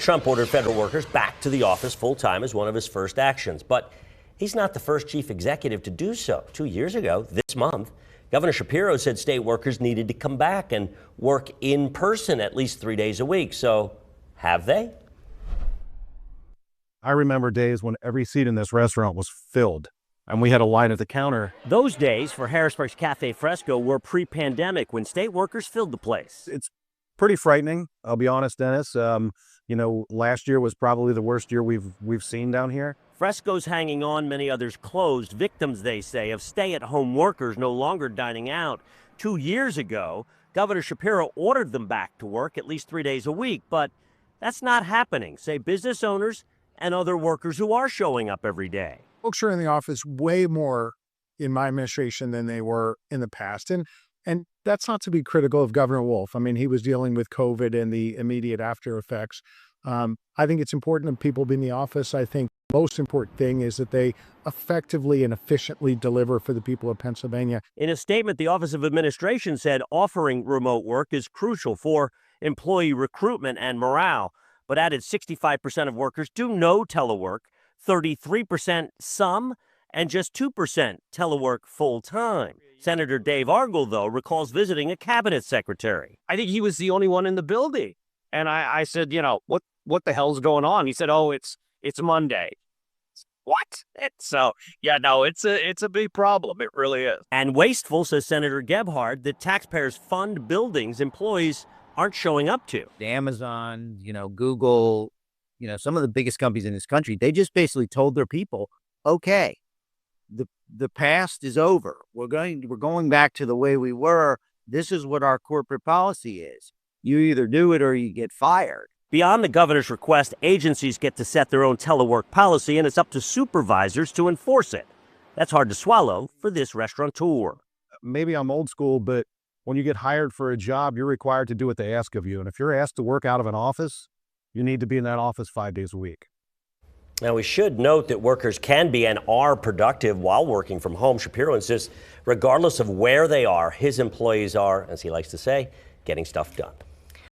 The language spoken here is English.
Trump ordered federal workers back to the office full-time as one of his first actions. But he's not the first chief executive to do so. 2 years ago, this month, Governor Shapiro said state workers needed to come back and work in person at least 3 days a week. So have they? I remember days when every seat in this restaurant was filled and we had a line at the counter. Those days for Harrisburg's Cafe Fresco were pre-pandemic when state workers filled the place. It's pretty frightening, I'll be honest, Dennis. Last year was probably the worst year we've seen down here. Fresco's hanging on, many others closed, victims, they say, of stay-at-home workers no longer dining out. 2 years ago, Governor Shapiro ordered them back to work at least 3 days a week, but that's not happening, say business owners and other workers who are showing up every day. Folks are in the office way more in my administration than they were in the past. And that's not to be critical of Governor Wolf. I mean, he was dealing with COVID and the immediate after effects. I think it's important that people be in the office. I think the most important thing is that they effectively and efficiently deliver for the people of Pennsylvania. In a statement, the Office of Administration said offering remote work is crucial for employee recruitment and morale, but added 65% of workers do no telework, 33% some, and just 2% telework full-time. Senator Dave Argel, though, recalls visiting a cabinet secretary. I think he was the only one in the building. And I said, what the hell's going on? He said, oh, it's Monday. What? It's a big problem. It really is. And wasteful, says Senator Gebhard, that taxpayers fund buildings employees aren't showing up to. Amazon, Google, some of the biggest companies in this country, they just basically told their people, okay, the past is over. We're going back to the way we were. This is what our corporate policy is. You either do it or you get fired. Beyond the governor's request, agencies get to set their own telework policy, and it's up to supervisors to enforce it. That's hard to swallow for this restaurateur. Maybe I'm old school, but when you get hired for a job, you're required to do what they ask of you. And if you're asked to work out of an office, you need to be in that office 5 days a week. Now, we should note that workers can be and are productive while working from home. Shapiro insists, regardless of where they are, his employees are, as he likes to say, getting stuff done.